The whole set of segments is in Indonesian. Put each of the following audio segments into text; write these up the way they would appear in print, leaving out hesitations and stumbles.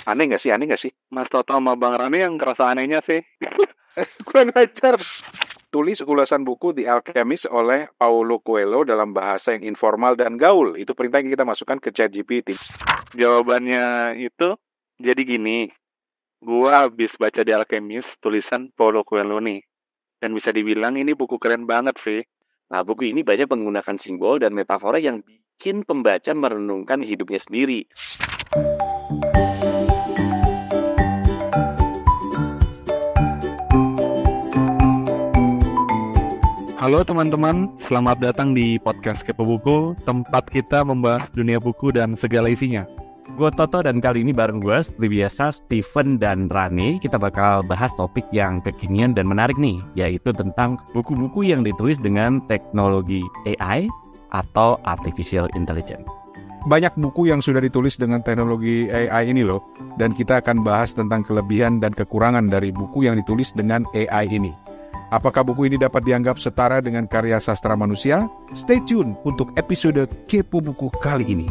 Aneh nggak sih? Mas Toto sama Bang Rame yang kerasa anehnya sih. Kurang ajar. Tulis ulasan buku The Alchemist oleh Paulo Coelho dalam bahasa yang informal dan gaul. Itu perintah yang kita masukkan ke ChatGPT. Jawabannya itu jadi gini. Gua habis baca The Alchemist tulisan Paulo Coelho nih. Dan bisa dibilang ini buku keren banget sih. Nah, buku ini banyak menggunakan simbol dan metafora yang bikin pembaca merenungkan hidupnya sendiri. Halo teman-teman, selamat datang di podcast Kepo Buku, tempat kita membahas dunia buku dan segala isinya. Gue Toto dan kali ini bareng gue seperti biasa Steven dan Rani. Kita bakal bahas topik yang kekinian dan menarik nih, yaitu tentang buku-buku yang ditulis dengan teknologi AI atau Artificial Intelligence. Banyak buku yang sudah ditulis dengan teknologi AI ini loh, dan kita akan bahas tentang kelebihan dan kekurangan dari buku yang ditulis dengan AI ini. Apakah buku ini dapat dianggap setara dengan karya sastra manusia? Stay tune untuk episode Kepo Buku kali ini.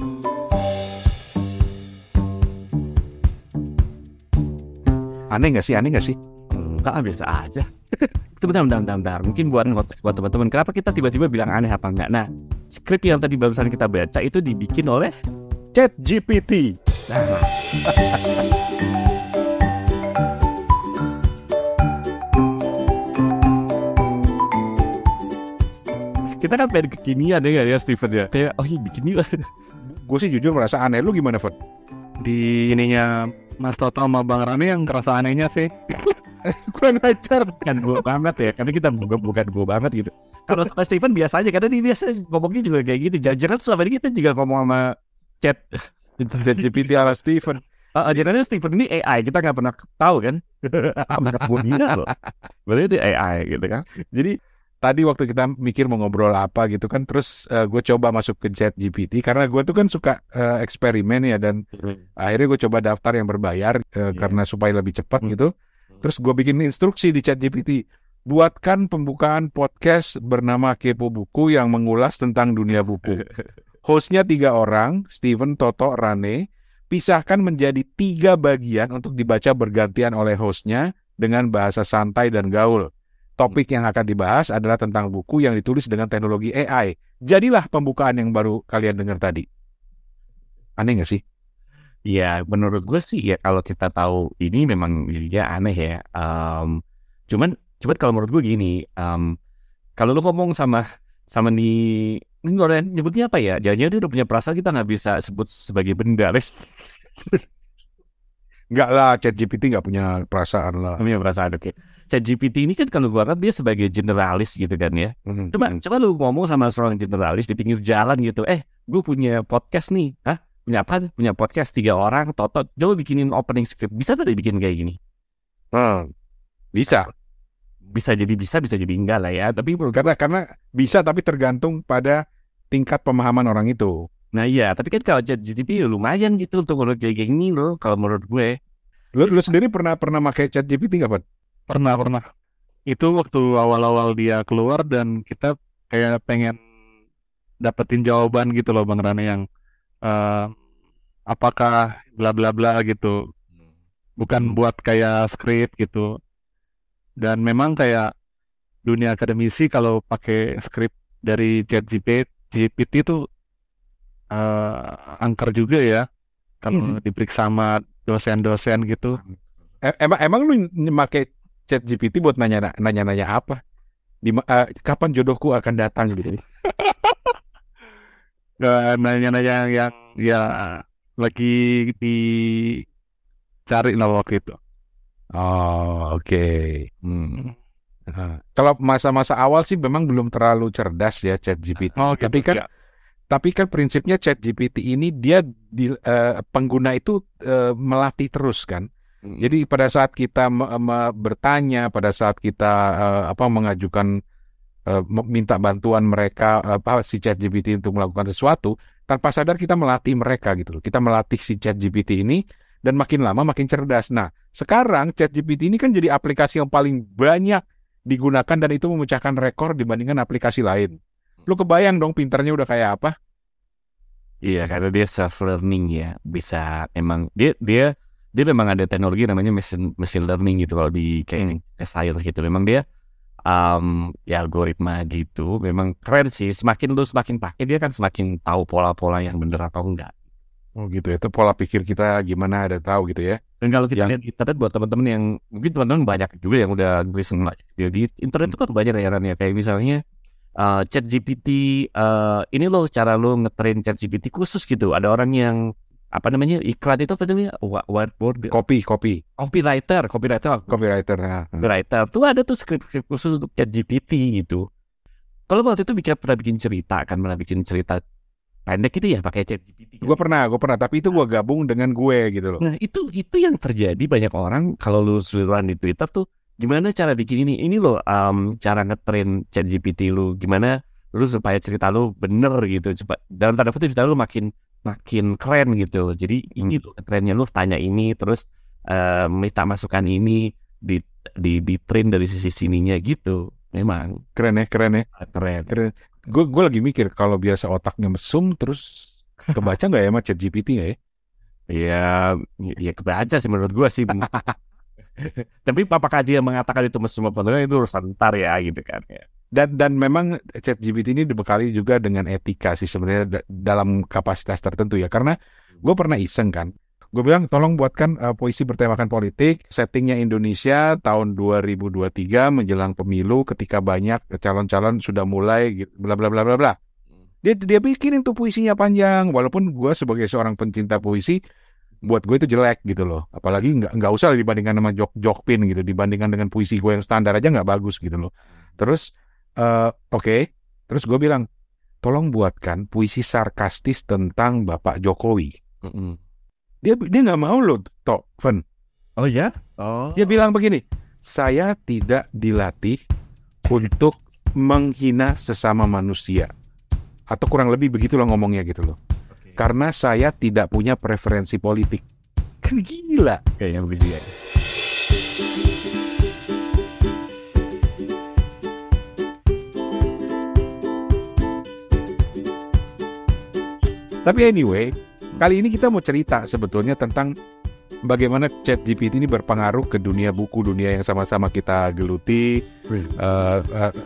Aneh nggak sih? Enggak, biasa aja. Bentar. Mungkin buat teman-teman, kenapa kita tiba-tiba bilang aneh apa enggak? Nah, skrip yang tadi barusan kita baca itu dibikin oleh ChatGPT. Nah, kita kan pengen kekinian ya Steven ya. Kayak bikin yuk. Gue sih jujur merasa aneh. Lu gimana, Fon? Di ininya Mas Toto sama Bang Rame yang kerasa anehnya sih. Kurang ajar. Kan gue banget ya, karena kita bukan gue banget gitu. Kalau sama Steven biasa aja, karena dia biasa ngomongnya juga kayak gitu. Jangan selama ini kita juga ngomong sama ChatGPT ala Steven. Jangan Steven ini AI, kita nggak pernah tahu kan. Benar gue loh. Berarti itu AI gitu kan. Jadi tadi waktu kita mikir mau ngobrol apa gitu kan, terus gue coba masuk ke ChatGPT karena gue tuh kan suka eksperimen ya, dan akhirnya gue coba daftar yang berbayar karena supaya lebih cepat gitu. Terus gue bikin instruksi di ChatGPT, buatkan pembukaan podcast bernama Kepo Buku yang mengulas tentang dunia buku. Hostnya 3 orang, Steven, Toto, Rane. Pisahkan menjadi 3 bagian untuk dibaca bergantian oleh hostnya dengan bahasa santai dan gaul. Topik yang akan dibahas adalah tentang buku yang ditulis dengan teknologi AI. Jadilah pembukaan yang baru kalian dengar tadi. Aneh nggak sih? Ya, menurut gue sih ya, kalau kita tahu ini memang ya aneh ya. Cuman kalau menurut gue gini, kalau lu ngomong sama ini orang nyebutnya apa ya? Jangan-jangan dia udah punya perasaan, kita nggak bisa sebut sebagai benda. Enggak lah, ChatGPT nggak punya perasaan lah. Punya perasaan, oke. ChatGPT ini kan kalau gue anggap dia sebagai generalis gitu kan ya. Coba lu ngomong sama seorang generalis di pinggir jalan gitu. Gue punya podcast nih. Hah? Punya apa? Punya podcast 3 orang, Toto. Coba bikinin opening script. Bisa tidak bikin kayak gini? Bisa. Bisa jadi enggak lah ya. Tapi Karena bisa, tapi tergantung pada tingkat pemahaman orang itu. Nah iya, tapi kan kalau ChatGPT lumayan gitu untuk ngurut kayak gini loh, kalau menurut gue. Lu sendiri pernah pakai ChatGPT nggak, Pak? Pernah. Itu waktu awal-awal dia keluar dan kita kayak pengen dapetin jawaban gitu loh Bang Rane, yang apakah bla bla bla gitu. Bukan buat kayak skrip gitu. Dan memang kayak dunia akademisi kalau pakai skrip dari ChatGPT itu angker juga ya kalau diperiksa sama dosen-dosen gitu. Emang lu pakai ChatGPT buat nanya apa? Kapan jodohku akan datang gitu? Nanya-nanya yang ya lagi dicari lah waktu itu. Oh, oke. Kalau masa-masa awal sih memang belum terlalu cerdas ya ChatGPT. Tapi kan prinsipnya ChatGPT ini dia pengguna itu melatih terus kan. Jadi pada saat kita bertanya, pada saat kita mengajukan minta bantuan mereka si ChatGPT untuk melakukan sesuatu, tanpa sadar kita melatih mereka gitu loh. Kita melatih si ChatGPT ini dan makin lama makin cerdas. Nah, sekarang ChatGPT ini kan jadi aplikasi yang paling banyak digunakan dan itu memecahkan rekor dibandingkan aplikasi lain. Lu kebayang dong pinternya udah kayak apa? Iya, karena dia self learning ya, bisa emang dia dia memang ada teknologi namanya machine learning gitu kalau di kayak science gitu. Memang dia ya algoritma gitu. Memang keren sih. Semakin lu semakin pakai dia kan semakin tahu pola-pola yang bener atau enggak. Oh gitu ya, itu pola pikir kita gimana ada tahu gitu ya. Dan kalau kita lihat di internet buat teman-teman yang mungkin teman-teman banyak juga yang udah recent di internet itu kan banyak ya kayak misalnya ChatGPT ini loh cara lo ngetrain ChatGPT khusus gitu. Ada orang yang apa namanya iklan itu apa namanya whiteboard copywriter tuh ada tuh skrip khusus untuk ChatGPT gitu. Kalau waktu itu pernah bikin cerita pendek itu ya pakai ChatGPT. Gue pernah, tapi itu gue gabung dengan gue gitu loh. Nah itu yang terjadi banyak orang kalau lu seluruhan di Twitter tuh gimana cara bikin ini loh cara ngetrain ChatGPT lu gimana lu supaya cerita lu bener gitu cepat dalam tanda kutip cerita lu makin keren gitu. Jadi ini loh ngetrennya lu tanya ini terus minta masukan ini di train dari sisi sininya gitu. Memang keren. Gue lagi mikir kalau biasa otaknya mesum terus kebaca nggak ya sama ChatGPT nggak ya? Ya kebaca sih menurut gue sih. Tapi apakah dia mengatakan itu mesum apa enggak itu urusan ntar ya gitu kan ya. Dan memang ChatGPT ini dibekali juga dengan etika sih sebenarnya dalam kapasitas tertentu ya. Karena gue pernah iseng kan. Gue bilang tolong buatkan puisi bertemakan politik, settingnya Indonesia tahun 2023 menjelang pemilu ketika banyak calon-calon sudah mulai gitu, bla bla bla bla bla. Dia bikinin tuh puisinya panjang, walaupun gue sebagai seorang pencinta puisi, buat gue itu jelek gitu loh. Apalagi nggak usah dibandingkan sama Jokpin gitu, dibandingkan dengan puisi gue yang standar aja nggak bagus gitu loh. Terus oke. Terus gue bilang tolong buatkan puisi sarkastis tentang Bapak Jokowi. Dia nggak mau loh, Fen. Oh ya? Oh. Dia bilang begini, saya tidak dilatih untuk menghina sesama manusia. Atau kurang lebih begitulah ngomongnya gitu loh. Okay. Karena saya tidak punya preferensi politik. Kan gila. Kayaknya begitu ya. Tapi anyway, kali ini kita mau cerita sebetulnya tentang bagaimana ChatGPT ini berpengaruh ke dunia buku, dunia yang sama-sama kita geluti,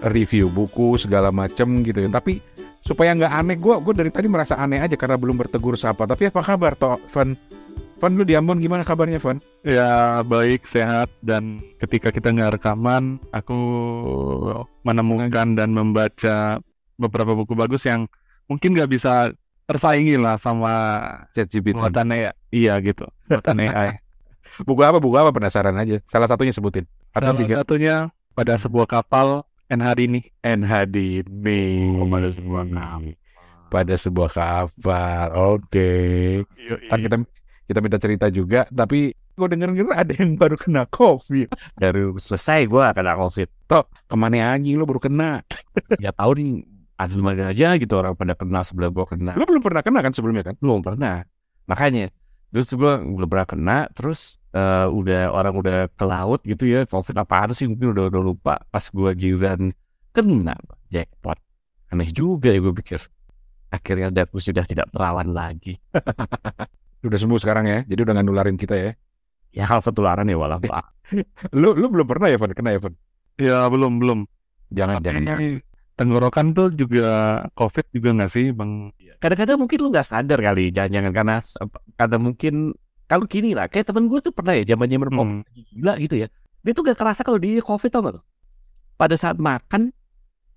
review buku segala macem gitu ya. Tapi supaya nggak aneh, gue dari tadi merasa aneh aja karena belum bertegur sapa. Tapi apa kabar toh, Van? Van, lu di Ambon gimana kabarnya, Van? Ya baik, sehat. Dan ketika kita nggak rekaman, aku menemukan dan membaca beberapa buku bagus yang mungkin nggak bisa tersaingi lah sama ChatGPT. Buatan AI. Iya gitu, buatan AI. Buku apa penasaran aja. Salah satunya sebutin. Salah satunya Pada Sebuah Kapal, NHD. Oh, pada sebuah kapal. Oke. Kan kita minta cerita juga, tapi gue denger ada yang baru kena COVID. Baru selesai gue kena COVID. Toh, kemana aja lo baru kena? Ya tahu nih, ada mana aja gitu orang pada kena sebelum gue kena. Lo belum pernah kena kan sebelumnya kan? Belum pernah. Makanya, terus gue belum pernah kena, terus orang udah ke laut gitu ya, COVID apaan sih, mungkin udah lupa. Pas gue giliran kena, jackpot. Aneh juga ya gue pikir. Akhirnya aku sudah tidak perawan lagi. Udah sembuh sekarang ya, jadi udah nggak nularin kita ya. Ya kalau ketularan ya walau pak. Lu belum pernah ya, Van? Kena ya, Van? Ya belum. Jangan. Tenggorokan tuh juga COVID juga nggak sih, Bang? Kadang-kadang mungkin lu nggak sadar kali, jangan karena mungkin kalau gini lah, kayak temen gue tuh pernah ya zamannya COVID gila gitu ya. Dia tuh gak kerasa kalau dia COVID, tau gak lo? Pada saat makan,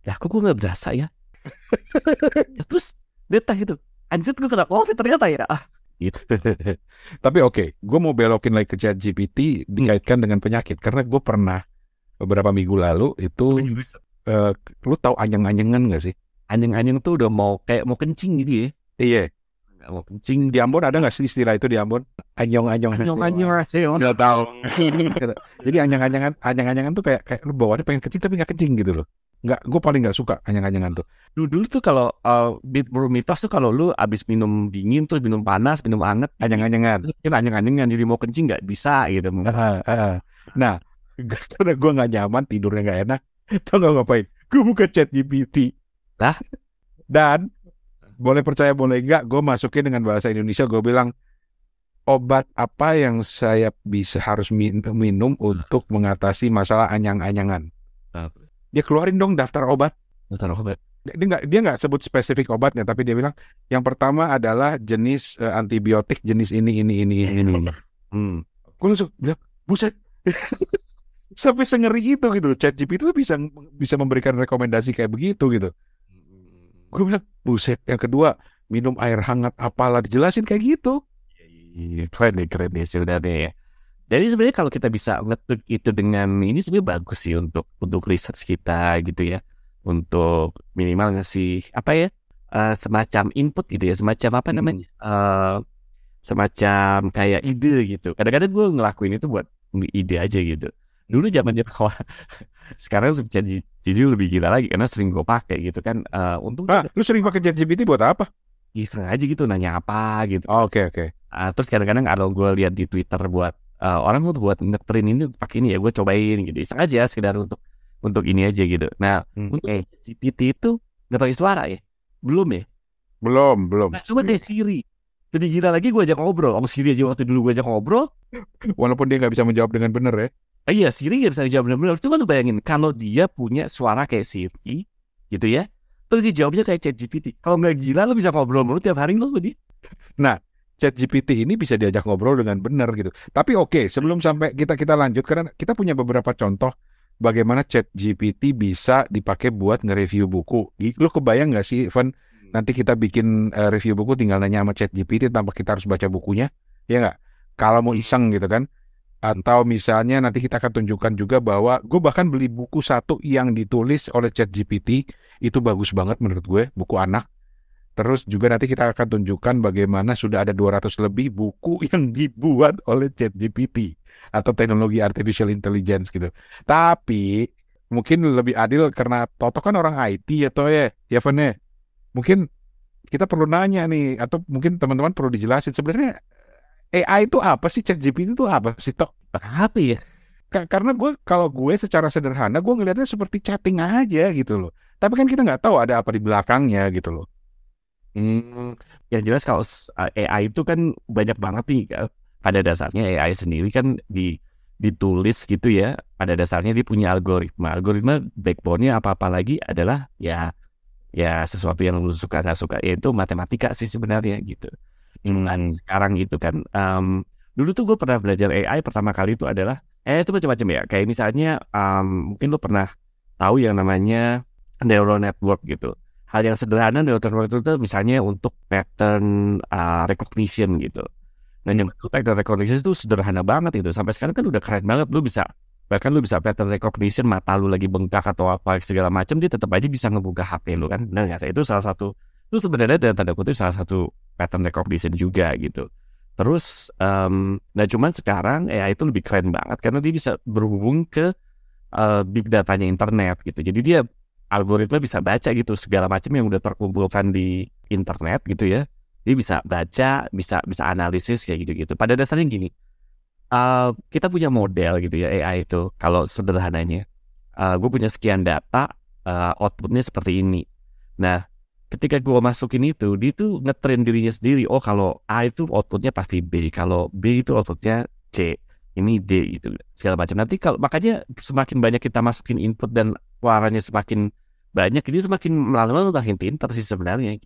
ya kok gue nggak berasa ya. Ya terus dia tanya gitu, anjir gue kena COVID ternyata ya. Gitu. Tapi oke, gue mau belokin lagi ke ChatGPT dikaitkan dengan penyakit, karena gue pernah beberapa minggu lalu itu lu tahu anyang-anyangan gak sih? Anyang-anyang tuh udah mau kencing gitu ya. Iya. Gak mau kencing. Di Ambon ada gak sih istilah itu di Ambon? Anyong-anyong sih. Gak tahu. Jadi anyang-anyangan tuh kayak lu bawaannya pengen kencing tapi gak kencing gitu loh. Gue paling gak suka anyang-anyangan tuh. Dulu tuh kalau mitos tuh kalau lu abis minum dingin terus minum panas, minum anget, anyang-anyangan. Anyang-anyangan jadi mau kencing gak bisa gitu. Nah, karena gue gak nyaman, tidurnya gak enak, tau gak ngapain? Gue buka ChatGPT. Lah? Dan boleh percaya boleh enggak, gue masukin dengan bahasa Indonesia, gue bilang obat apa yang saya harus minum untuk mengatasi masalah anyang-anyangan. Nah, Dia keluarin dong daftar obat. daftar obat. Dia nggak sebut spesifik obatnya, tapi dia bilang yang pertama adalah jenis antibiotik jenis ini. Gue langsung bilang, buset. Sampai sengeri itu gitu loh. ChatGPT itu bisa memberikan rekomendasi kayak begitu gitu. Gue bilang, buset. Yang kedua, minum air hangat apalah, dijelasin kayak gitu. Iya, keren deh sebenarnya ya. Jadi sebenarnya kalau kita bisa ngetuk itu dengan ini sebenarnya bagus sih untuk research kita gitu ya. Untuk minimal ngasih apa ya, semacam input gitu ya, semacam apa namanya, semacam kayak ide gitu. Kadang-kadang gue ngelakuin itu buat ide aja gitu. Dulu zamannya awal, sekarang jadi lebih gila lagi karena sering gue pakai gitu kan. Untuk lu sering pakai ChatGPT buat apa? iseng aja gitu, nanya apa gitu. Oke. Terus kadang-kadang kalau gue lihat di Twitter buat orang tuh buat ngetrin ini pakai ini ya, gue cobain gitu, iseng aja sekedar untuk ini aja gitu. Nah, untuk GPT itu nggak pakai suara ya? Belum ya? Belum. Nah, coba deh Siri. Lebih gila lagi gue ajak ngobrol. Siri aja waktu dulu gue ajak ngobrol. Walaupun dia nggak bisa menjawab dengan benar ya. Iya, Siri nggak bisa jawab benar-benar. Cuma lu bayangin kalau dia punya suara kayak Siri, gitu ya. Terus dia jawabnya kayak ChatGPT. Kalau nggak gila, lu bisa ngobrol mulu tiap hari lu sama dia. Nah, ChatGPT ini bisa diajak ngobrol dengan benar gitu. Tapi oke, sebelum sampai kita lanjut, karena kita punya beberapa contoh bagaimana ChatGPT bisa dipakai buat nge-review buku. Lu kebayang nggak sih, Evan? Nanti kita bikin review buku tinggal nanya sama ChatGPT tanpa kita harus baca bukunya, ya nggak? Kalau mau iseng gitu kan? Atau misalnya nanti kita akan tunjukkan juga bahwa gue bahkan beli buku satu yang ditulis oleh ChatGPT, itu bagus banget menurut gue, buku anak. Terus juga nanti kita akan tunjukkan bagaimana sudah ada 200 lebih buku yang dibuat oleh ChatGPT atau teknologi artificial intelligence gitu. Tapi mungkin lebih adil karena Toto kan orang IT atau ya Van ya. Mungkin kita perlu nanya nih, atau mungkin teman-teman perlu dijelasin sebenarnya AI itu apa sih, ChatGPT itu apa sih, Tok? Apa ya? Karena kalau gue secara sederhana gue ngelihatnya seperti chatting aja gitu loh. Tapi kan kita nggak tahu ada apa di belakangnya gitu loh. Yang jelas kalau AI itu kan banyak banget nih. Pada dasarnya AI sendiri kan ditulis gitu ya. Pada dasarnya dia punya algoritma. Algoritma backbone-nya apa-apa lagi adalah ya sesuatu yang lu suka nggak suka, yaitu matematika sih sebenarnya gitu. Cuman sekarang itu kan dulu tuh gue pernah belajar AI pertama kali itu adalah itu macam-macam ya. Kayak misalnya mungkin lu pernah tahu yang namanya neural network gitu. Hal yang sederhana neural network itu misalnya untuk pattern recognition gitu. Nah, yang pattern recognition itu sederhana banget itu. Sampai sekarang kan udah keren banget. Bahkan lu bisa pattern recognition, mata lu lagi bengkak atau apa segala macam, dia tetap aja bisa ngebuka HP lu kan. Nah, itu salah satu, itu sebenarnya dalam tanda kutip salah satu pattern recognition juga gitu. Terus, nah cuman sekarang AI itu lebih keren banget karena dia bisa berhubung ke big datanya internet gitu. Jadi dia algoritma bisa baca gitu segala macam yang udah terkumpulkan di internet gitu ya. Dia bisa baca, bisa analisis kayak gitu-gitu. Pada dasarnya gini, kita punya model gitu ya AI itu. Kalau sederhananya, gue punya sekian data, outputnya seperti ini. Nah, ketika gue masukin itu, dia tuh ngetrain dirinya sendiri. Oh, kalau A itu outputnya pasti B, kalau B itu outputnya C, ini D gitu, segala macam. Nanti makanya semakin banyak kita masukin input dan warnanya semakin banyak, itu semakin lama-lama makin pintar sih sebenarnya.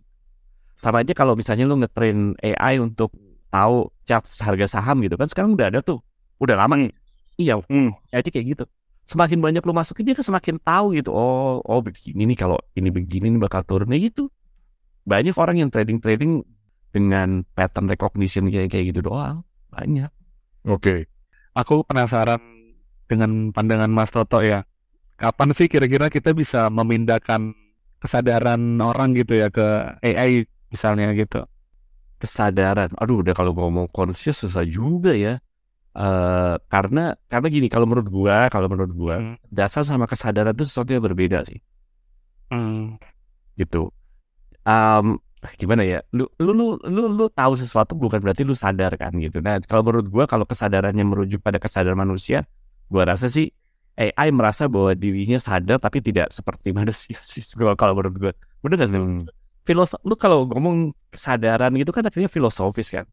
Sama aja kalau misalnya lu ngetrain AI untuk tahu chart harga saham gitu kan, sekarang udah ada tuh, udah lama nih. Iya, aja kayak gitu. Semakin banyak lu masukin dia kan semakin tahu gitu. Oh begini nih, kalau ini begini nih bakal turunnya gitu. Banyak orang yang trading dengan pattern recognition kayak gitu doang. Banyak. Oke. Aku penasaran dengan pandangan Mas Toto ya. Kapan sih kira-kira kita bisa memindahkan kesadaran orang gitu ya ke AI misalnya gitu? Kesadaran. Aduh, udah kalau ngomong conscious susah juga ya. Karena gini, kalau menurut gua dasar sama kesadaran itu sesuatu yang berbeda sih. Gitu. Gimana ya? Lu tahu sesuatu bukan berarti lu sadar kan gitu. Nah, kalau menurut gua, kalau kesadarannya merujuk pada kesadaran manusia, gua rasa sih AI merasa bahwa dirinya sadar tapi tidak seperti manusia sih. Kalau menurut gua, bener gak sih? Lu kalau ngomong kesadaran gitu kan akhirnya filosofis kan.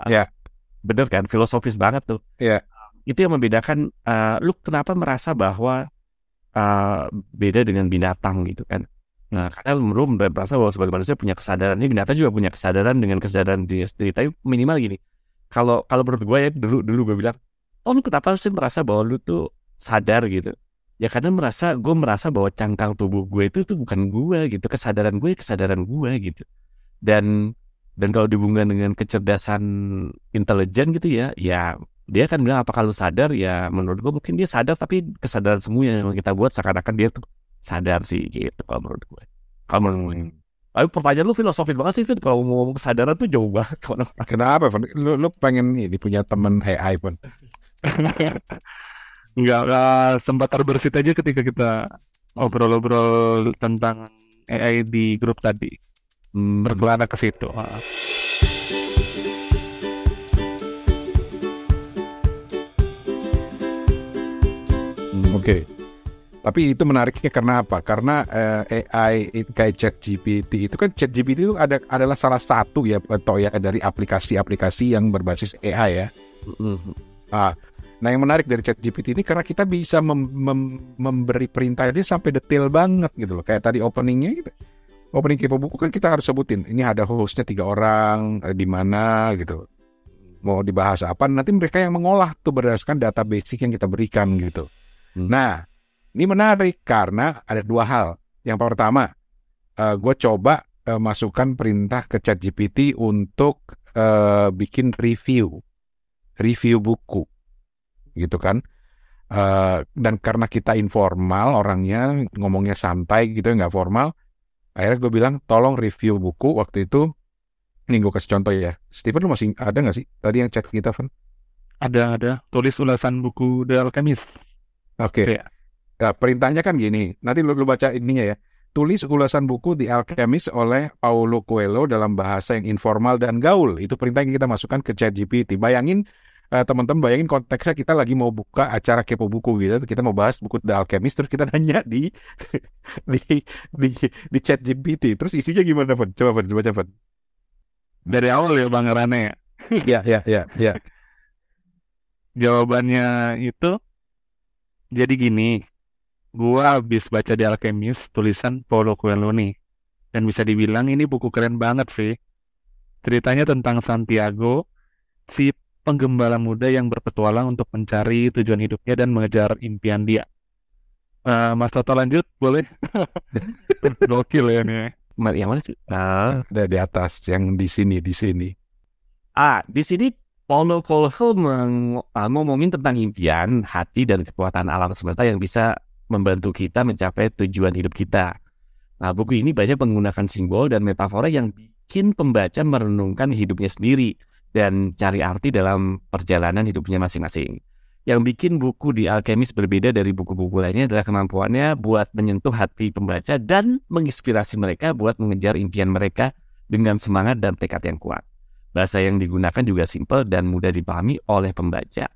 Ya. bener kan, filosofis banget tuh. Iya. Itu yang membedakan, lu kenapa merasa bahwa beda dengan binatang gitu kan. Nah, karena lu merasa bahwa sebagai manusia punya kesadaran, ini binatang juga punya kesadaran dengan kesadaran diri sendiri. Tapi minimal gini, kalau menurut gue ya, dulu gue bilang, lu kenapa sih merasa bahwa lu tuh sadar gitu? Ya karena gue merasa bahwa cangkang tubuh gue itu tuh bukan gue gitu, kesadaran gue gitu. Dan kalau dihubungkan dengan kecerdasan intelijen gitu ya dia kan bilang apakah lu sadar, ya menurut gue mungkin dia sadar, tapi kesadaran semua yang kita buat seakan-akan dia tuh sadar sih gitu kalau menurut gue. Tapi pertanyaan lu filosofis banget sih, Fit. Kalau ngomong kesadaran tuh jauh banget. Kenapa, Fon? Lu pengen ini punya temen AI, Fon? Nggak sempat terbersit aja ketika kita obrol-obrol tentang AI di grup tadi. Berkelana ke situ. Oke. Tapi itu menariknya karena apa? Karena AI kayak ChatGPT itu kan, ChatGPT itu adalah salah satu ya dari aplikasi-aplikasi yang berbasis AI ya. Nah, yang menarik dari ChatGPT ini karena kita bisa memberi perintah dia sampai detail banget gitu loh. Kayak tadi openingnya gitu. Opening kepo buku kan kita harus sebutin. Ini ada hostnya 3 orang, di mana gitu. Mau dibahas apa? Nanti mereka yang mengolah tuh berdasarkan data basic yang kita berikan gitu. Nah, ini menarik karena ada 2 hal. Yang pertama, gue coba masukkan perintah ke ChatGPT untuk bikin review buku. Gitu kan, dan karena kita informal orangnya, ngomongnya santai gitu, nggak formal, akhirnya gue bilang tolong review buku. Waktu itu, ini gue kasih contoh ya, Stephen, lu masih ada nggak sih tadi yang chat kita, Van? Ada, tulis ulasan buku The Alchemist. Oke. Perintahnya kan gini, nanti lu baca ininya ya, tulis ulasan buku The Alchemist oleh Paulo Coelho dalam bahasa yang informal dan gaul. Itu perintah yang kita masukkan ke ChatGPT. Bayangin, teman-teman bayangin konteksnya kita lagi mau buka acara kepo buku gitu, kita mau bahas buku The Alchemist, terus kita nanya di di ChatGPT, terus isinya gimana, Van? Coba baca, Van. Dari awal ya Bang Rane ya. Ya. Jawabannya itu jadi gini, gua habis baca The Alchemist tulisan Paulo Coelho nih, dan bisa dibilang ini buku keren banget sih. Ceritanya tentang Santiago, si penggembala muda yang berpetualang untuk mencari tujuan hidupnya dan mengejar impian dia. Mas Toto lanjut, boleh? Gokil ya nih. Yang mana sih? Ada di atas, yang di sini. Di sini Paulo Coelho ngomongin tentang impian, hati, dan kekuatan alam semesta yang bisa membantu kita mencapai tujuan hidup kita. Nah, buku ini banyak menggunakan simbol dan metafora yang bikin pembaca merenungkan hidupnya sendiri dan cari arti dalam perjalanan hidupnya masing-masing. Yang bikin buku The Alchemist berbeda dari buku-buku lainnya adalah kemampuannya buat menyentuh hati pembaca dan menginspirasi mereka buat mengejar impian mereka dengan semangat dan tekad yang kuat. Bahasa yang digunakan juga simpel dan mudah dipahami oleh pembaca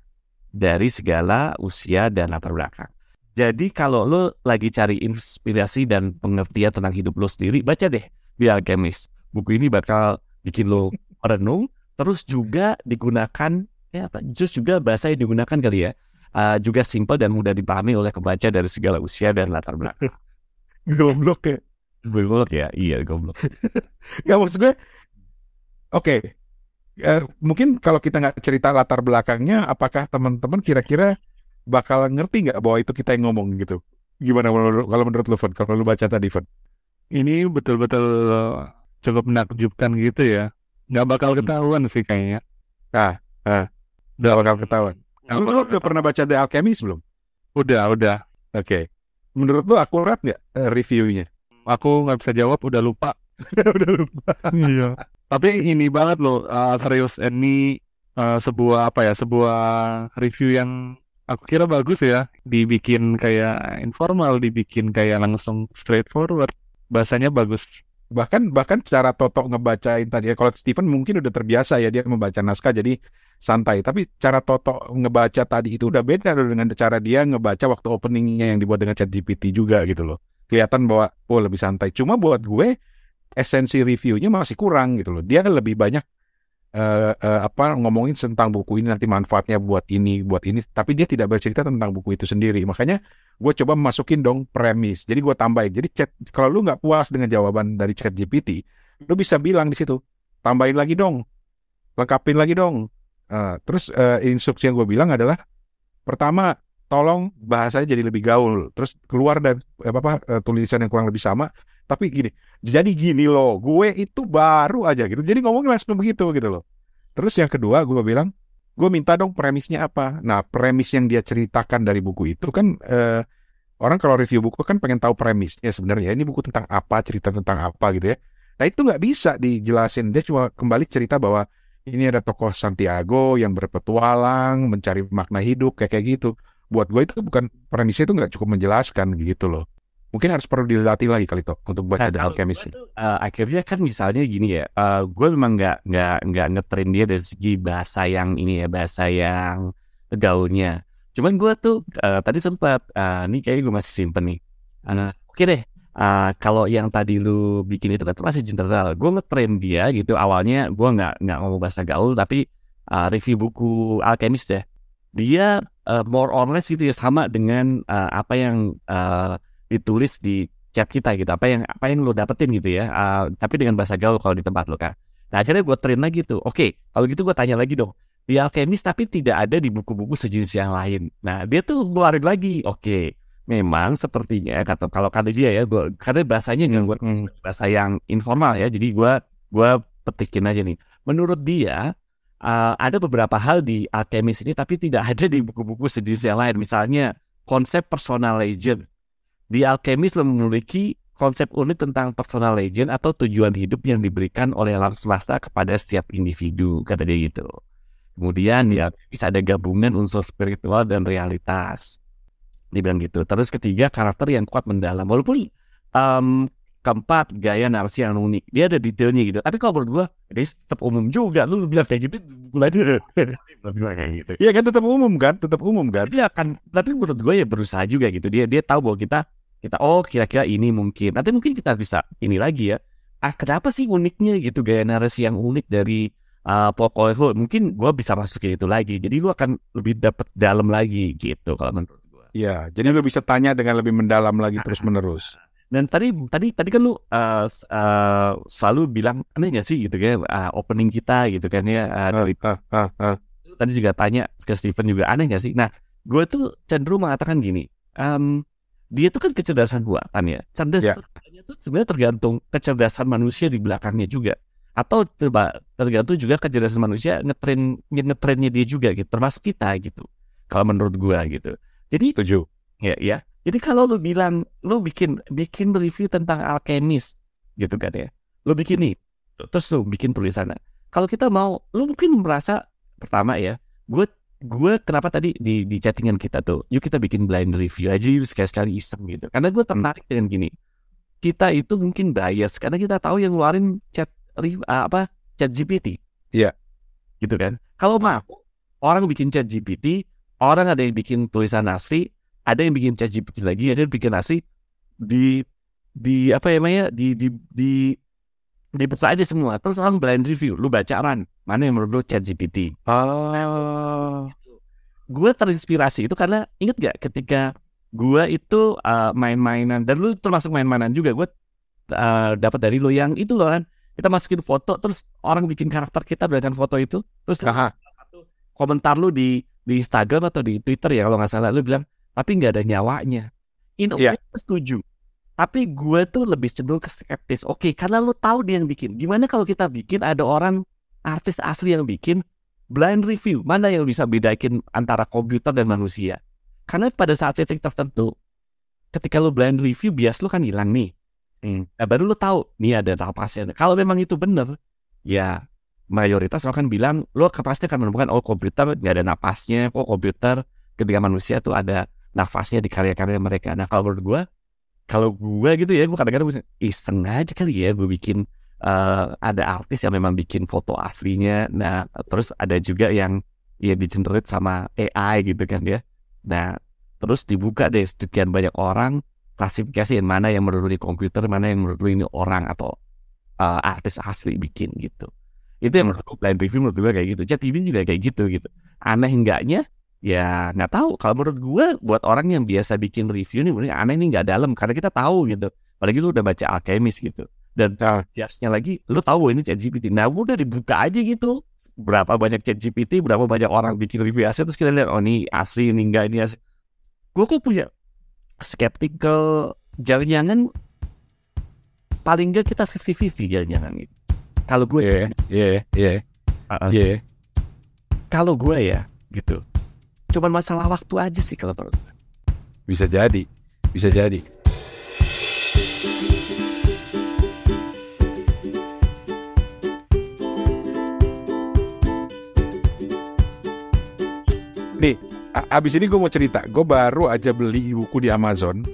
dari segala usia dan latar belakang. Jadi kalau lo lagi cari inspirasi dan pengertian tentang hidup lo sendiri, baca deh The Alchemist. Buku ini bakal bikin lo merenung. Terus juga digunakan, terus juga bahasa yang digunakan kali ya, juga simpel dan mudah dipahami oleh pembaca dari segala usia dan latar belakang. Goblok ya? Goblok ya? Iya, goblok. Gak, maksud gue, oke. Mungkin kalau kita nggak cerita latar belakangnya, apakah teman-teman kira-kira bakal ngerti nggak bahwa itu kita yang ngomong gitu? Gimana kalau menurut lu, Van? Kalau lu baca tadi, Van? Ini betul-betul cukup menakjubkan gitu ya. Nggak bakal ketahuan sih kayaknya. Nggak bakal ketahuan. Lu udah pernah baca The Alchemist belum? Udah. Oke. Menurut lu akurat nggak reviewnya? Aku nggak bisa jawab, udah lupa. Iya. Tapi ini banget loh, serius, ini sebuah review yang aku kira bagus ya. Dibikin kayak informal, dibikin kayak langsung straightforward. Bahasanya bagus. Bahkan cara Toto ngebacain tadi ya, kalau Stephen mungkin udah terbiasa ya dia membaca naskah jadi santai, tapi cara Toto ngebaca tadi itu udah beda dengan cara dia ngebaca waktu openingnya yang dibuat dengan ChatGPT juga gitu loh. Kelihatan bahwa lebih santai. Cuma buat gue esensi reviewnya masih kurang gitu loh. Dia lebih banyak ngomongin tentang buku ini nanti manfaatnya buat ini, tapi dia tidak bercerita tentang buku itu sendiri. Makanya gue coba masukin dong premis. Jadi gue tambahin. Jadi kalau lu nggak puas dengan jawaban dari ChatGPT, lu bisa bilang di situ, tambahin lagi dong, lengkapin lagi dong. Terus instruksi yang gue bilang adalah, pertama, tolong bahasanya jadi lebih gaul. Terus keluar dari tulisan yang kurang lebih sama, tapi gini. Jadi gini loh, gue itu baru aja gitu. Jadi ngomongnya langsung begitu gitu loh. Terus yang kedua gue bilang, gue minta dong premisnya apa. Nah, premis yang dia ceritakan dari buku itu kan, orang kalau review buku kan pengen tahu premisnya sebenarnya. Ini buku tentang apa, cerita tentang apa gitu ya. Nah, itu nggak bisa dijelasin. Dia cuma kembali cerita bahwa ini ada tokoh Santiago yang berpetualang, mencari makna hidup, kayak gitu. Buat gue itu bukan, premisnya itu nggak cukup menjelaskan gitu loh. Mungkin harus perlu dilatih lagi kali Tok untuk baca The Alchemist. Akhirnya kan misalnya gini ya, gue memang nggak ngetrain dia dari segi bahasa yang ini ya, bahasa yang gaulnya. Cuman gue tuh tadi sempat, nih kayaknya gue masih simpen nih. Oke deh, kalau yang tadi lu bikin itu kan masih general. Gue ngetrain dia gitu. Awalnya gue nggak ngomong bahasa gaul, tapi review buku Alchemist deh. Dia more or less gitu ya, sama dengan apa yang ditulis di chat kita gitu, apa yang lo dapetin gitu ya, tapi dengan bahasa gaul kalau di tempat lo kan. Nah akhirnya gue train lagi tuh, oke, kalau gitu gue tanya lagi dong, di Alchemist tapi tidak ada di buku-buku sejenis yang lain. Nah dia tuh ngeluarin lagi, oke, memang sepertinya kalau kata dia ya, karena bahasanya gue bahasa yang informal ya, jadi gue petikin aja nih. Menurut dia ada beberapa hal di Alchemist ini tapi tidak ada di buku-buku sejenis yang lain. Misalnya konsep personal legend. Di Alchemist memiliki konsep unik tentang personal legend atau tujuan hidup yang diberikan oleh alam semesta kepada setiap individu, kata dia gitu. Kemudian ya bisa ada gabungan unsur spiritual dan realitas, dia bilang gitu. Terus ketiga, karakter yang kuat mendalam. Walaupun keempat, gaya narasi yang unik, dia ada detailnya gitu. Tapi kalau menurut gue, dia tetap umum juga. Lu bilang kayak gitu, mulai kayak gitu. Iya kan, tetap umum kan. Dia akan, tapi menurut gue ya berusaha juga gitu. Dia tahu bahwa kita oh kira-kira ini mungkin. Nanti mungkin kita bisa ini lagi ya. Kenapa sih uniknya gitu, gaya narasi yang unik dari pokoknya mungkin gue bisa masuk ke itu lagi. Jadi lu akan lebih dapat dalam lagi gitu kalau menurut gue. Iya, jadi lu bisa tanya dengan lebih mendalam lagi terus menerus. Dan tadi kan lu selalu bilang aneh nggak sih gitu kan, opening kita gitu kan ya. Tadi juga tanya ke Steven juga, aneh nggak sih? Nah, gue tuh cenderung mengatakan gini. Dia tuh kan kecerdasan buatan ya. Kecerdasannya tuh sebenarnya tergantung kecerdasan manusia di belakangnya juga. Atau tergantung juga kecerdasan manusia ngetrainnya dia juga gitu. Termasuk kita gitu. Kalau menurut gua gitu. Jadi setuju. Ya. Jadi kalau lu bilang lu bikin review tentang Alchemist gitu kan ya. Lu bikin nih. Terus lu bikin tulisannya. Kalau kita mau, lu mungkin merasa pertama ya, gue kenapa tadi di chattingan kita tuh, yuk kita bikin blind review aja yuk, sekali-sekali iseng gitu. Karena gue tertarik dengan gini, kita itu mungkin bias karena kita tahu yang ngeluarin chat GPT. Iya. Gitu kan. Kalau mau orang bikin chat GPT, orang ada yang bikin tulisan asli, ada yang bikin chat GPT lagi, ada yang bikin asli, dibuka aja semua. Terus orang blind review, lu baca mana yang menurut lu chat GPT. Gue terinspirasi itu karena inget gak ketika gue itu main-mainan, dan lu termasuk main-mainan juga, gue dapat dari lu yang itu loh kan, kita masukin foto terus orang bikin karakter kita berdasarkan foto itu, terus salah satu komentar lu di Instagram atau di Twitter ya kalau nggak salah, lu bilang tapi nggak ada nyawanya. Gue setuju, tapi gue tuh lebih cenderung ke skeptis. Oke, karena lu tahu dia yang bikin. Gimana kalau kita bikin ada orang artis asli yang bikin blind review, mana yang bisa bedain antara komputer dan manusia? Karena pada saat titik tertentu, ketika lu blind review, bias lu kan hilang nih. Nah, baru lu tahu, nih ada napasnya. Kalau memang itu benar, ya mayoritas orang kan bilang, lu pasti akan menemukan, oh komputer nggak ada napasnya, oh komputer ketika manusia tuh ada nafasnya di karya-karya mereka. Nah kalau menurut gue gitu ya, gue kadang-kadang iseng aja kali ya, gue bikin ada artis yang memang bikin foto aslinya. Nah terus ada juga yang ya di-generate sama AI gitu kan ya. Nah terus dibuka deh sekian banyak orang, klasifikasiin mana yang menurut di komputer, mana yang menurut ini orang atau artis asli bikin gitu. Itu yang menurut gue blind review, menurut gue kayak gitu. ChatGPT juga kayak gitu. Aneh enggaknya? Ya nggak tahu. Kalau menurut gue, buat orang yang biasa bikin review nih, menurut aneh nih nggak dalam, karena kita tahu gitu. Apalagi lu udah baca Alchemist gitu. Dan jasnya lagi, lu tahu ini ChatGPT. Nah, udah dibuka aja gitu. Berapa banyak ChatGPT, berapa banyak orang bikin review asli, terus kita lihat, oh ini asli, ini enggak, ini asli. Gue kok punya skeptical, jangan-jangan paling enggak kita 50-50 jangan-jangan gitu. Kalau gue kalau gue ya gitu, cuman masalah waktu aja sih kalau menurut gue. Bisa jadi. Nih, abis ini gue mau cerita. Gue baru aja beli buku di Amazon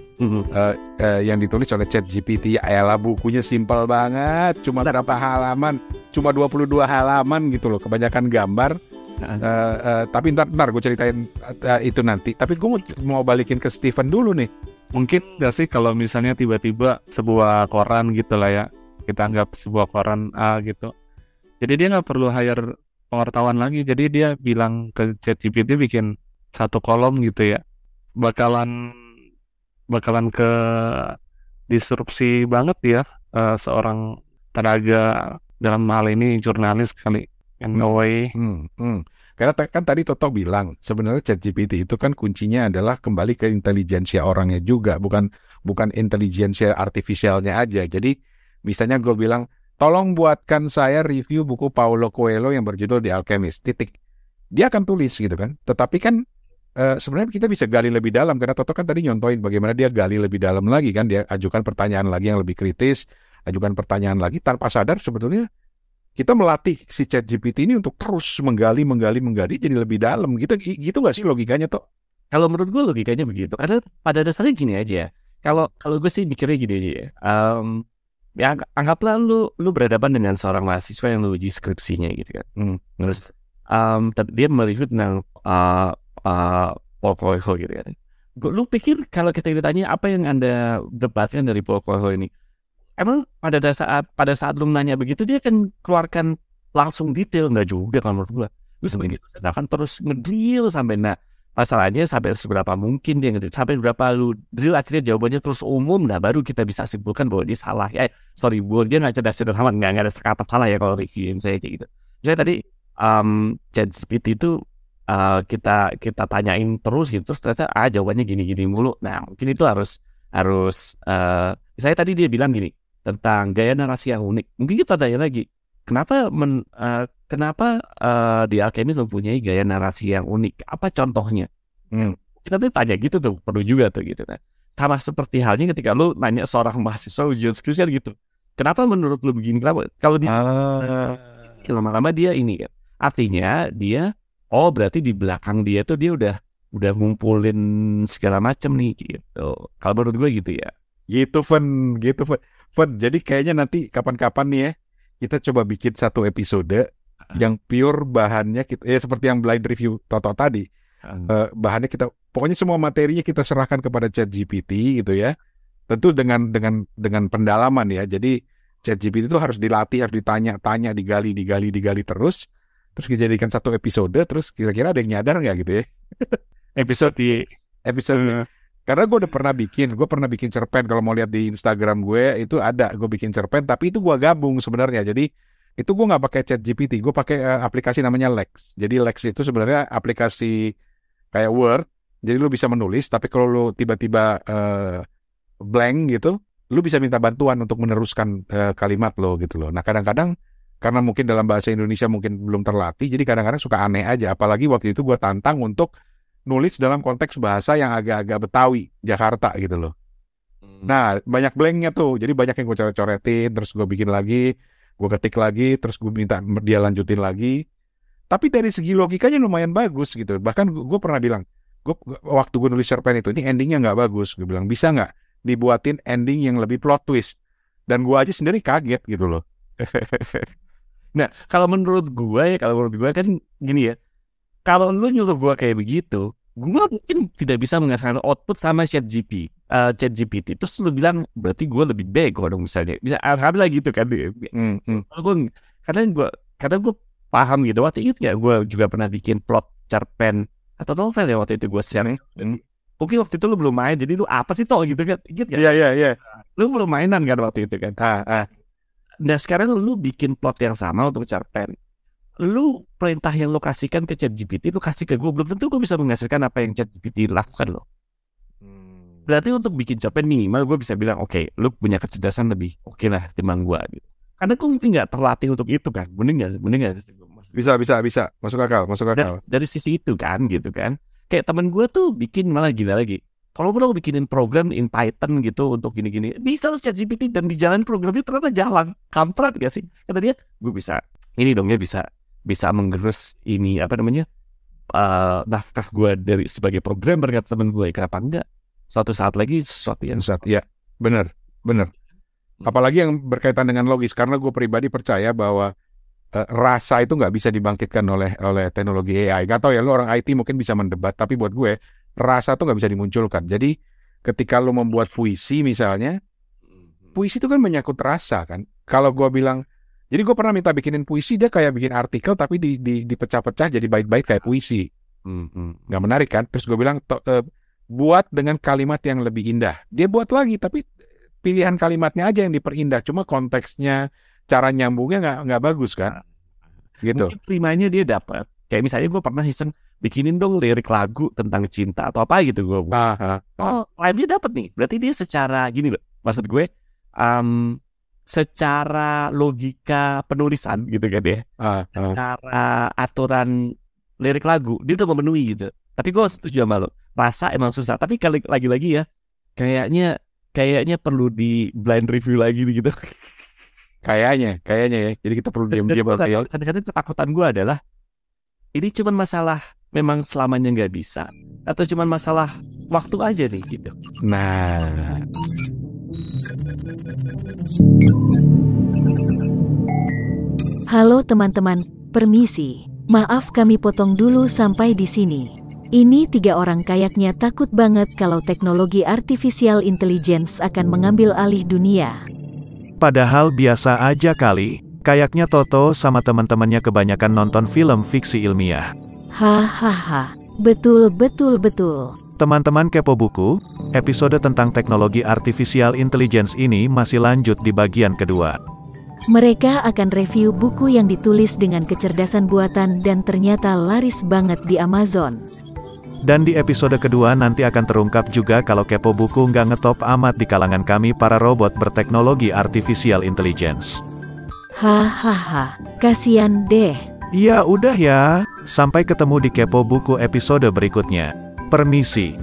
yang ditulis oleh ChatGPT. Ya elah, bukunya simpel banget. Cuma berapa halaman? Cuma 22 halaman gitu loh. Kebanyakan gambar. Tapi ntar gue ceritain itu nanti. Tapi gue mau balikin ke Steven dulu nih. Mungkin gak sih kalau misalnya tiba-tiba sebuah koran gitu lah ya, kita anggap sebuah koran A gitu, jadi dia gak perlu hire pengetahuan lagi. Jadi dia bilang ke ChatGPT bikin satu kolom gitu ya, bakalan ke disrupsi banget ya seorang tenaga, dalam hal ini jurnalis kali, in a way. Karena kan tadi Toto bilang sebenarnya ChatGPT itu kan kuncinya adalah kembali ke intelijensia orangnya juga, bukan intelijensia artifisialnya aja. Jadi misalnya gue bilang, tolong buatkan saya review buku Paulo Coelho yang berjudul The Alchemist, titik. Dia akan tulis gitu kan. Tetapi kan sebenarnya kita bisa gali lebih dalam, karena Toto kan tadi nyontoin bagaimana dia gali lebih dalam lagi kan. Dia ajukan pertanyaan lagi yang lebih kritis, ajukan pertanyaan lagi, tanpa sadar sebetulnya kita melatih si ChatGPT ini untuk terus menggali jadi lebih dalam. Gitu nggak sih logikanya Toh? Kalau menurut gue logikanya begitu. Karena pada dasarnya gini aja. Kalau gue sih mikirnya gini aja ya. Ya anggaplah lu berhadapan dengan seorang mahasiswa yang lu uji skripsinya gitu kan. Terus dia mereview tentang Paulo Coelho gitu kan. Lu pikir kalau kita ditanya apa yang Anda dapatkan dari Paulo Coelho ini, emang pada saat lu nanya begitu dia akan keluarkan langsung detail? Enggak juga kalau menurut gue. Lu sebenarnya sedangkan terus ngedrill sampai, nah masalahnya sampai seberapa mungkin dia ngedrill, sampai berapa lu drill akhirnya jawabannya terus umum, nah baru kita bisa simpulkan bahwa dia salah. Dia nggak cerdas amat, nggak ada kata salah ya kalau reviewin saya kayak gitu. Jadi tadi ChatGPT itu kita tanyain terus gitu, terus ternyata jawabannya gini-gini mulu. Nah mungkin itu harus saya tadi dia bilang gini tentang gaya narasi yang unik. Mungkin kita tanya lagi, kenapa The Alchemist mempunyai gaya narasi yang unik? Apa contohnya? Kita tuh tanya gitu tuh, perlu juga tuh gitu. Nah, sama seperti halnya ketika lu nanya seorang mahasiswa ujian skripsi kan gitu. Kenapa menurut lu begini? Kenapa? Kalau dia lama-lama dia ini kan. Artinya dia, berarti di belakang dia tuh dia udah ngumpulin segala macam nih gitu. Kalau menurut gue gitu ya. Gitu, Fen. Jadi kayaknya nanti kapan-kapan nih ya, kita coba bikin satu episode yang pure bahannya kita, seperti yang blind review Toto tadi. Bahannya pokoknya semua materinya kita serahkan kepada ChatGPT gitu ya. Tentu dengan pendalaman ya. Jadi ChatGPT itu harus dilatih, harus ditanya-tanya, digali terus dijadikan satu episode. Terus kira-kira ada yang nyadar nggak gitu ya? episode. Karena gue pernah bikin cerpen. Kalau mau lihat di Instagram gue itu ada, gue bikin cerpen, tapi itu gue gabung sebenarnya. Jadi itu gue nggak pakai ChatGPT, gue pakai aplikasi namanya Lex. Jadi Lex itu sebenarnya aplikasi kayak Word. Jadi lu bisa menulis, tapi kalau lu tiba-tiba blank gitu, lu bisa minta bantuan untuk meneruskan kalimat lo gitu loh. Nah kadang-kadang karena mungkin dalam bahasa Indonesia mungkin belum terlatih, jadi kadang-kadang suka aneh aja. Apalagi waktu itu gue tantang untuk nulis dalam konteks bahasa yang agak-agak Betawi, Jakarta gitu loh. Nah, banyak blanknya tuh. Jadi banyak yang gue coret-coretin, terus gue bikin lagi, gue ketik lagi, terus gue minta dia lanjutin lagi. Tapi dari segi logikanya lumayan bagus gitu. Bahkan gue pernah bilang, waktu gue nulis cerpen itu, ini endingnya nggak bagus. Gue bilang, bisa nggak dibuatin ending yang lebih plot twist? Dan gue aja sendiri kaget gitu loh. Nah, kalau menurut gue kan gini ya. Kalau lu nyuruh gue kayak begitu, gue mungkin tidak bisa menghasilkan output sama ChatGPT. Terus lu bilang berarti gue lebih bego dong misalnya. Bisa alhamdulillah gitu kan. Karena Karena gue paham gitu. Waktu itu ya gue juga pernah bikin plot cerpen atau novel ya waktu itu gue share. Mungkin waktu itu lu belum main, jadi lu apa sih toh gitu kan? Ingat gak? Iya. Lu belum mainan kan waktu itu kan? Nah sekarang lu bikin plot yang sama untuk cerpen. Lu perintah yang lu kasihkan ke ChatGPT, lu kasih ke gue, belum tentu gue bisa menghasilkan apa yang ChatGPT lakukan loh. Berarti untuk bikin cerpen minimal gue bisa bilang, oke, lu punya kecerdasan lebih oke lah timbang gue gitu. Karena gue mungkin nggak terlatih untuk itu kan, mending nggak? Bisa, masuk akal. Dari sisi itu kan, gitu kan. Kayak temen gue tuh bikin malah gila lagi. Kalau lo bikinin program in Python gitu untuk gini-gini, bisa lo ChatGPT dan di jalan programnya ternyata jalan. Kampret gak sih? Kata dia, gue bisa. Ini dong ya bisa menggerus ini apa namanya nafkah gue dari sebagai programmer kata temen gue. Kenapa enggak? Suatu saat lagi sesuatu yang ya benar. Apalagi yang berkaitan dengan logis, karena gue pribadi percaya bahwa rasa itu nggak bisa dibangkitkan oleh teknologi AI. Gak tau ya, lu orang IT mungkin bisa mendebat, tapi buat gue rasa itu nggak bisa dimunculkan. Jadi ketika lu membuat puisi misalnya, puisi itu kan menyangkut rasa kan. Kalau gue bilang, jadi gue pernah minta bikinin puisi, dia kayak bikin artikel tapi dipecah-pecah jadi bait-bait kayak puisi. Nggak menarik kan? Terus gue bilang, buat dengan kalimat yang lebih indah. Dia buat lagi, tapi pilihan kalimatnya aja yang diperindah. Cuma konteksnya, cara nyambungnya nggak bagus kan, gitu. Mungkin primanya dia dapat. Kayak misalnya gue pernah iseng bikinin dong lirik lagu tentang cinta atau apa gitu gue. Dia dapat nih. Berarti dia secara gini loh. Maksud gue, secara logika penulisan gitu kan ya. Secara aturan lirik lagu dia udah memenuhi gitu. Tapi gue setuju sama lo. Rasa emang susah. Tapi lagi-lagi ya, kayaknya perlu di blind review lagi gitu. Kayaknya ya. Jadi kita perlu diam-diam. Kadang-kadang ketakutan gue adalah ini cuma masalah memang selamanya nggak bisa, atau cuma masalah waktu aja nih gitu. Nah, halo teman-teman, permisi. Maaf kami potong dulu sampai di sini. Ini 3 orang kayaknya takut banget kalau teknologi artificial intelligence akan mengambil alih dunia. Padahal biasa aja kali, kayaknya Toto sama teman-temannya kebanyakan nonton film fiksi ilmiah. Hahaha, betul. Teman-teman Kepo Buku, episode tentang teknologi artificial intelligence ini masih lanjut di bagian kedua. Mereka akan review buku yang ditulis dengan kecerdasan buatan dan ternyata laris banget di Amazon. Dan di episode kedua nanti akan terungkap juga kalau Kepo Buku nggak ngetop amat di kalangan kami para robot berteknologi artificial intelligence. Hahaha, kasian deh. Ya udah ya, sampai ketemu di Kepo Buku episode berikutnya. Permisi.